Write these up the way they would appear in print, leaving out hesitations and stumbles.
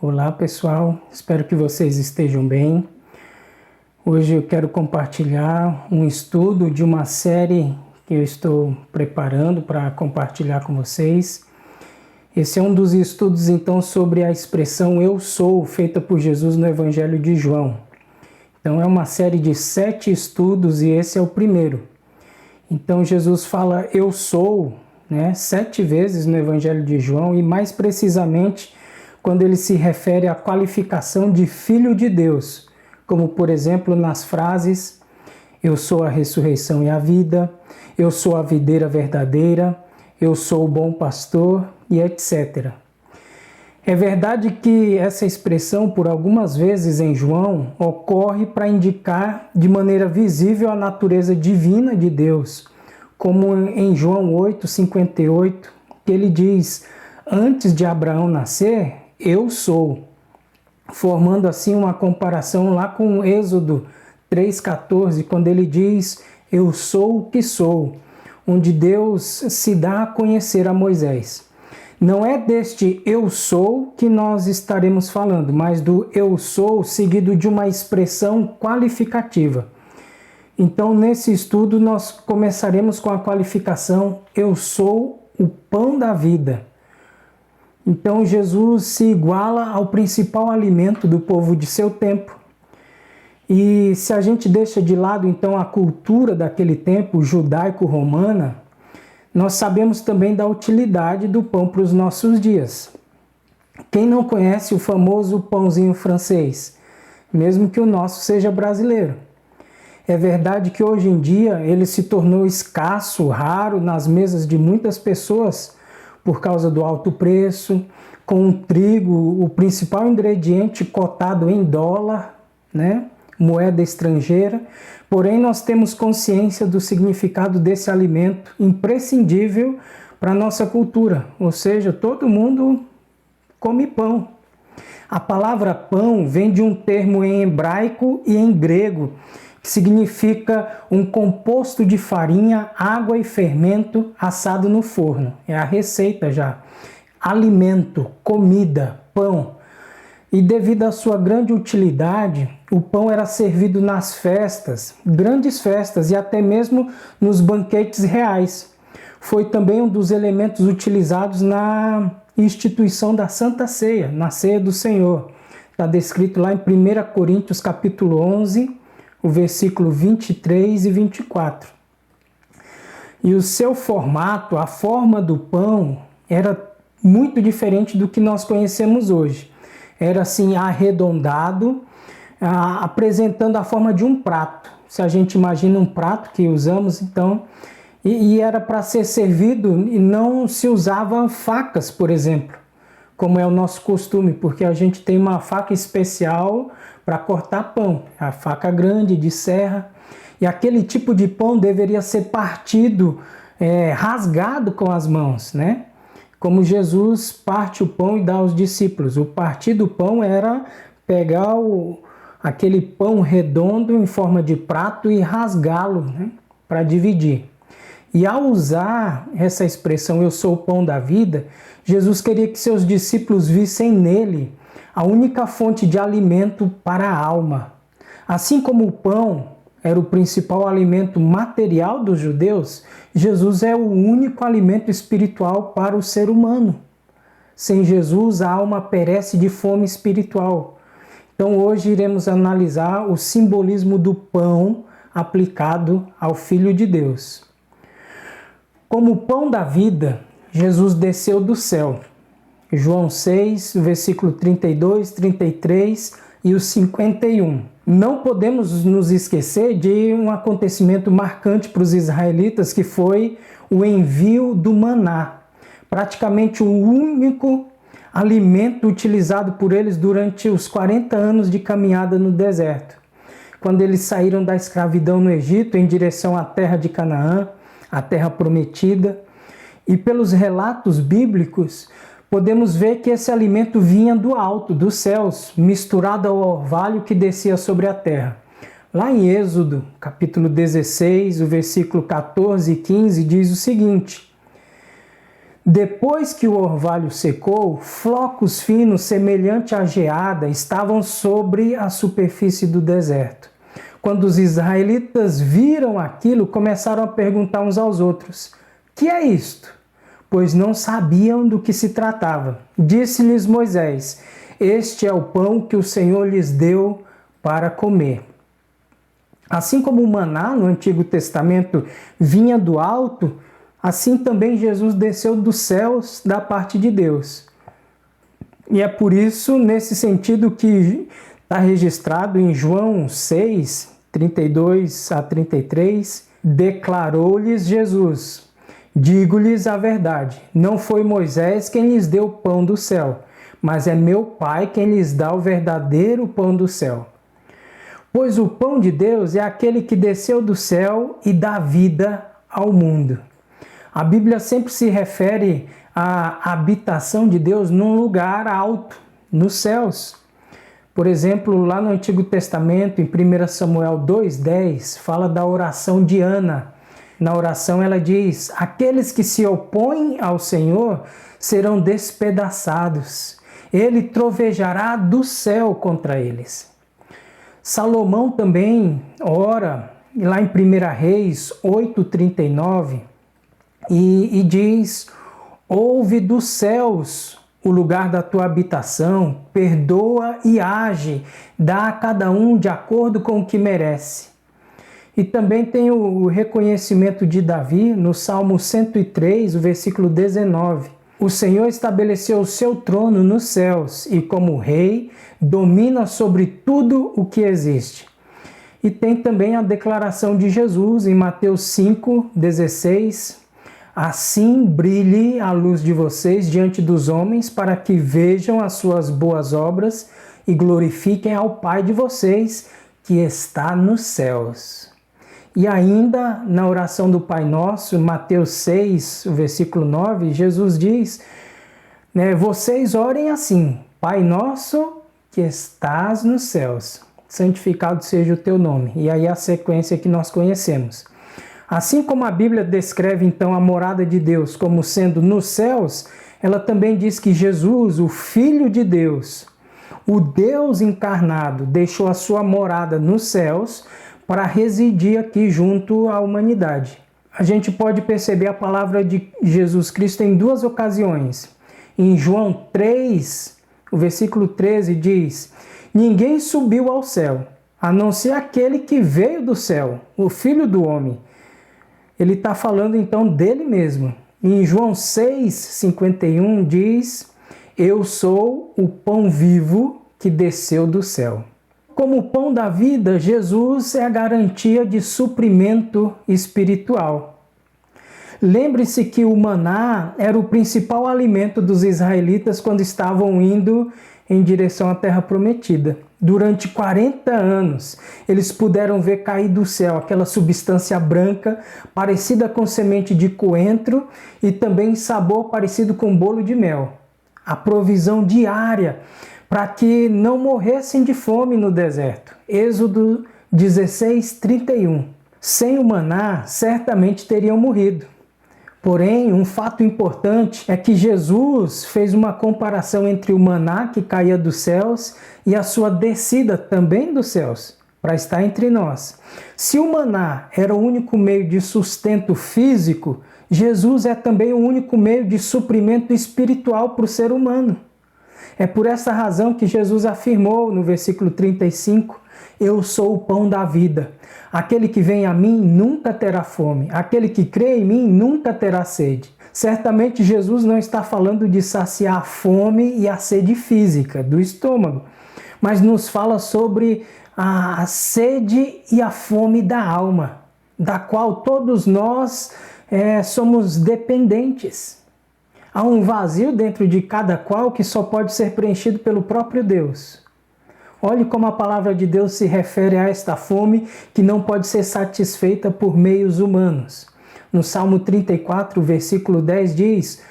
Olá pessoal, espero que vocês estejam bem. Hoje eu quero compartilhar um estudo de uma série que eu estou preparando para compartilhar com vocês. Esse é um dos estudos então sobre a expressão eu sou, feita por Jesus no Evangelho de João. Então é uma série de 7 estudos e esse é o primeiro. Então Jesus fala eu sou, 7 vezes no Evangelho de João e mais precisamente quando ele se refere à qualificação de Filho de Deus, como por exemplo nas frases eu sou a ressurreição e a vida, eu sou a videira verdadeira, eu sou o bom pastor e etc. É verdade que essa expressão, por algumas vezes em João, ocorre para indicar de maneira visível a natureza divina de Deus, como em João 8,58, que ele diz, antes de Abraão nascer, eu sou, formando assim uma comparação lá com Êxodo 3,14, quando ele diz, eu sou o que sou, onde Deus se dá a conhecer a Moisés. Não é deste eu sou que nós estaremos falando, mas do eu sou seguido de uma expressão qualificativa. Então, nesse estudo, nós começaremos com a qualificação eu sou o pão da vida. Então, Jesus se iguala ao principal alimento do povo de seu tempo. E se a gente deixa de lado, então, a cultura daquele tempo judaico-romana, nós sabemos também da utilidade do pão para os nossos dias. Quem não conhece o famoso pãozinho francês, mesmo que o nosso seja brasileiro? É verdade que hoje em dia ele se tornou escasso, raro nas mesas de muitas pessoas por causa do alto preço, com o trigo, o principal ingrediente cotado em dólar, moeda estrangeira. Porém, nós temos consciência do significado desse alimento imprescindível para a nossa cultura, ou seja, todo mundo come pão. A palavra pão vem de um termo em hebraico e em grego, que significa um composto de farinha, água e fermento assado no forno. É a receita já. Alimento, comida, pão. E devido à sua grande utilidade, o pão era servido nas festas, grandes festas e até mesmo nos banquetes reais. Foi também um dos elementos utilizados na instituição da Santa Ceia, na Ceia do Senhor. Está descrito lá em 1 Coríntios capítulo 11, o versículo 23 e 24. E o seu formato, a forma do pão, era muito diferente do que nós conhecemos hoje. Era assim arredondado, apresentando a forma de um prato. Se a gente imagina um prato que usamos, então, e era para ser servido e não se usava facas, por exemplo, como é o nosso costume, porque a gente tem uma faca especial para cortar pão, a faca grande de serra, e aquele tipo de pão deveria ser partido, rasgado com as mãos, Como Jesus parte o pão e dá aos discípulos. O partir do pão era pegar aquele pão redondo em forma de prato e rasgá-lo, para dividir. E ao usar essa expressão, eu sou o pão da vida, Jesus queria que seus discípulos vissem nele a única fonte de alimento para a alma. Assim como o pão era o principal alimento material dos judeus, Jesus é o único alimento espiritual para o ser humano. Sem Jesus, a alma perece de fome espiritual. Então hoje iremos analisar o simbolismo do pão aplicado ao Filho de Deus. Como pão da vida, Jesus desceu do céu. João 6, versículo 32, 33 e o 51. Não podemos nos esquecer de um acontecimento marcante para os israelitas, que foi o envio do maná. Praticamente o único alimento utilizado por eles durante os 40 anos de caminhada no deserto. Quando eles saíram da escravidão no Egito em direção à terra de Canaã, a terra prometida, e pelos relatos bíblicos, podemos ver que esse alimento vinha do alto, dos céus, misturado ao orvalho que descia sobre a terra. Lá em Êxodo, capítulo 16, o versículo 14 e 15, diz o seguinte: Depois que o orvalho secou, flocos finos semelhante à geada estavam sobre a superfície do deserto. Quando os israelitas viram aquilo, começaram a perguntar uns aos outros: "Que é isto?" Pois não sabiam do que se tratava. Disse-lhes Moisés: "Este é o pão que o Senhor lhes deu para comer." Assim como o maná no Antigo Testamento vinha do alto, assim também Jesus desceu dos céus da parte de Deus. E é por isso, nesse sentido, que está registrado em João 6, 32 a 33, declarou-lhes Jesus: "Digo-lhes a verdade, não foi Moisés quem lhes deu o pão do céu, mas é meu Pai quem lhes dá o verdadeiro pão do céu. Pois o pão de Deus é aquele que desceu do céu e dá vida ao mundo." A Bíblia sempre se refere à habitação de Deus num lugar alto, nos céus. Por exemplo, lá no Antigo Testamento, em 1 Samuel 2,10, fala da oração de Ana. Na oração ela diz: "Aqueles que se opõem ao Senhor serão despedaçados. Ele trovejará do céu contra eles." Salomão também ora, lá em 1 Reis 8,39, e diz: "Ouve dos céus o lugar da tua habitação, perdoa e age, dá a cada um de acordo com o que merece." E também tem o reconhecimento de Davi no Salmo 103, o versículo 19. "O Senhor estabeleceu o seu trono nos céus e, como rei, domina sobre tudo o que existe." E tem também a declaração de Jesus em Mateus 5,16. "Assim brilhe a luz de vocês diante dos homens, para que vejam as suas boas obras e glorifiquem ao Pai de vocês que está nos céus." E ainda na oração do Pai Nosso, Mateus 6, o versículo 9, Jesus diz, "Vocês orem assim: Pai nosso que estás nos céus, santificado seja o teu nome." E aí a sequência que nós conhecemos. Assim como a Bíblia descreve então a morada de Deus como sendo nos céus, ela também diz que Jesus, o Filho de Deus, o Deus encarnado, deixou a sua morada nos céus para residir aqui junto à humanidade. A gente pode perceber a palavra de Jesus Cristo em duas ocasiões. Em João 3, o versículo 13 diz: "Ninguém subiu ao céu, a não ser aquele que veio do céu, o Filho do Homem." Ele está falando então dele mesmo. Em João 6,51 diz: "Eu sou o pão vivo que desceu do céu." Como o pão da vida, Jesus é a garantia de suprimento espiritual. Lembre-se que o maná era o principal alimento dos israelitas quando estavam indo em direção à Terra Prometida. Durante 40 anos, eles puderam ver cair do céu aquela substância branca, parecida com semente de coentro e também sabor parecido com bolo de mel. A provisão diária para que não morressem de fome no deserto. Êxodo 16:31. Sem o maná, certamente teriam morrido. Porém, um fato importante é que Jesus fez uma comparação entre o maná que caía dos céus e a sua descida também dos céus, para estar entre nós. Se o maná era o único meio de sustento físico, Jesus é também o único meio de suprimento espiritual para o ser humano. É por essa razão que Jesus afirmou no versículo 35, "Eu sou o pão da vida. Aquele que vem a mim nunca terá fome. Aquele que crê em mim nunca terá sede." Certamente Jesus não está falando de saciar a fome e a sede física do estômago, mas nos fala sobre a sede e a fome da alma, da qual todos nós somos dependentes. Há um vazio dentro de cada qual que só pode ser preenchido pelo próprio Deus. Olhe como a palavra de Deus se refere a esta fome que não pode ser satisfeita por meios humanos. No Salmo 34, versículo 10 diz: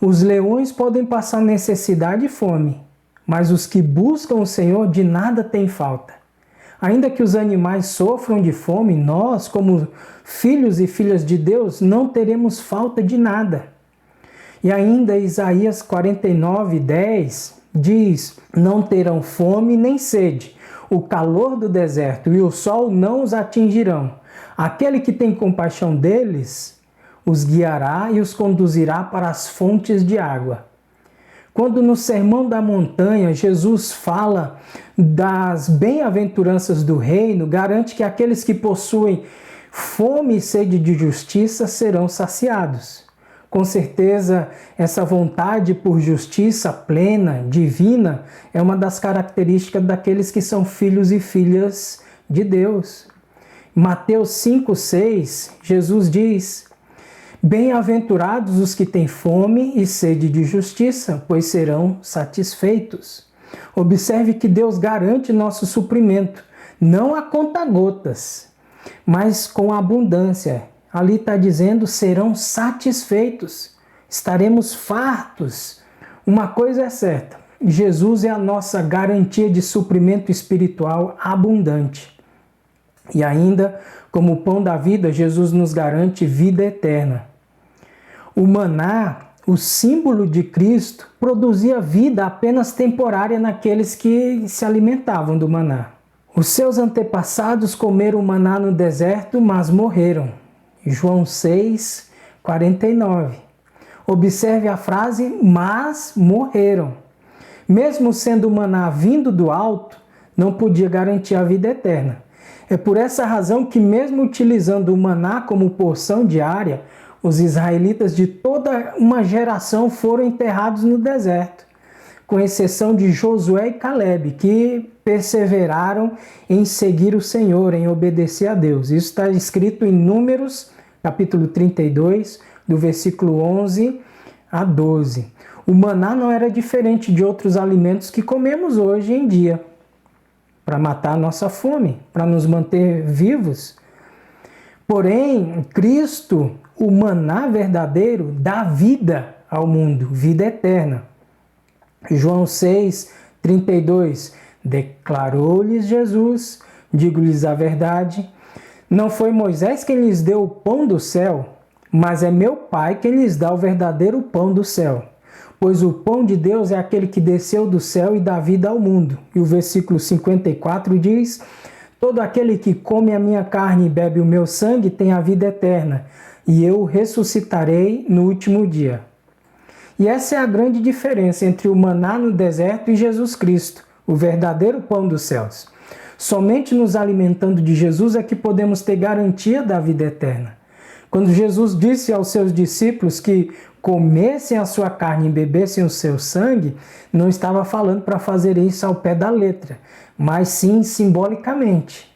"Os leões podem passar necessidade e fome, mas os que buscam o Senhor de nada têm falta." Ainda que os animais sofram de fome, nós, como filhos e filhas de Deus, não teremos falta de nada. E ainda Isaías 49:10 diz: não terão fome nem sede, o calor do deserto e o sol não os atingirão. Aquele que tem compaixão deles os guiará e os conduzirá para as fontes de água. Quando no Sermão da Montanha Jesus fala das bem-aventuranças do reino, garante que aqueles que possuem fome e sede de justiça serão saciados. Com certeza, essa vontade por justiça plena, divina, é uma das características daqueles que são filhos e filhas de Deus. Mateus 5:6, Jesus diz: bem-aventurados os que têm fome e sede de justiça, pois serão satisfeitos. Observe que Deus garante nosso suprimento, não a conta-gotas, mas com abundância. Ali está dizendo, serão satisfeitos, estaremos fartos. Uma coisa é certa, Jesus é a nossa garantia de suprimento espiritual abundante. E ainda, como pão da vida, Jesus nos garante vida eterna. O maná, o símbolo de Cristo, produzia vida apenas temporária naqueles que se alimentavam do maná. Os seus antepassados comeram maná no deserto, mas morreram. João 6:49. Observe a frase, mas morreram. Mesmo sendo o maná vindo do alto, não podia garantir a vida eterna. É por essa razão que, mesmo utilizando o maná como porção diária, os israelitas de toda uma geração foram enterrados no deserto, com exceção de Josué e Calebe, que perseveraram em seguir o Senhor, em obedecer a Deus. Isso está escrito em Números, capítulo 32, do versículo 11 a 12. O maná não era diferente de outros alimentos que comemos hoje em dia, para matar a nossa fome, para nos manter vivos. Porém, Cristo, o maná verdadeiro, dá vida ao mundo, vida eterna. João 6:32, declarou-lhes Jesus, digo-lhes a verdade, não foi Moisés quem lhes deu o pão do céu, mas é meu Pai quem lhes dá o verdadeiro pão do céu. Pois o pão de Deus é aquele que desceu do céu e dá vida ao mundo. E o versículo 54 diz: todo aquele que come a minha carne e bebe o meu sangue tem a vida eterna, e eu o ressuscitarei no último dia. E essa é a grande diferença entre o maná no deserto e Jesus Cristo, o verdadeiro pão dos céus. Somente nos alimentando de Jesus é que podemos ter garantia da vida eterna. Quando Jesus disse aos seus discípulos que comessem a sua carne e bebessem o seu sangue, não estava falando para fazer isso ao pé da letra, mas sim simbolicamente.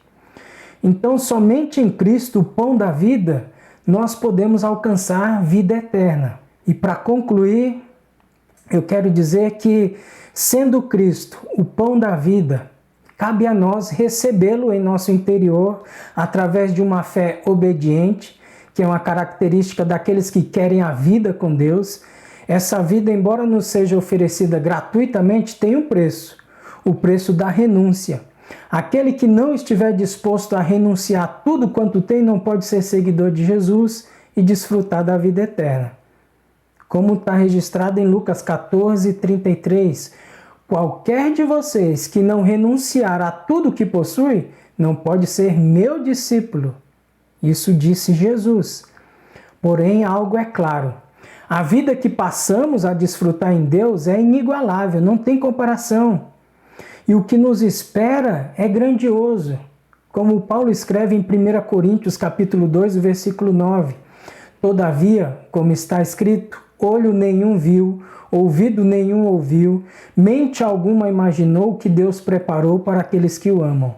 Então, somente em Cristo, o pão da vida, nós podemos alcançar vida eterna. E para concluir, eu quero dizer que, sendo Cristo o pão da vida, cabe a nós recebê-lo em nosso interior através de uma fé obediente, que é uma característica daqueles que querem a vida com Deus. Essa vida, embora nos seja oferecida gratuitamente, tem um preço, o preço da renúncia. Aquele que não estiver disposto a renunciar tudo quanto tem não pode ser seguidor de Jesus e desfrutar da vida eterna. Como está registrado em Lucas 14:33, qualquer de vocês que não renunciar a tudo que possui, não pode ser meu discípulo. Isso disse Jesus. Porém, algo é claro. A vida que passamos a desfrutar em Deus é inigualável, não tem comparação. E o que nos espera é grandioso. Como Paulo escreve em 1 Coríntios capítulo 2, versículo 9. Todavia, como está escrito, olho nenhum viu, ouvido nenhum ouviu, mente alguma imaginou o que Deus preparou para aqueles que o amam.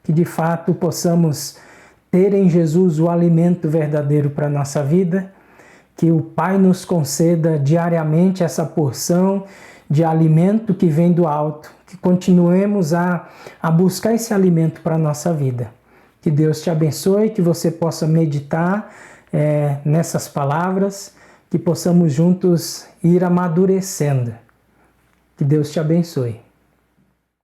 Que de fato possamos ter em Jesus o alimento verdadeiro para a nossa vida, que o Pai nos conceda diariamente essa porção de alimento que vem do alto, que continuemos a buscar esse alimento para a nossa vida. Que Deus te abençoe, que você possa meditar nessas palavras, que possamos juntos ir amadurecendo. Que Deus te abençoe.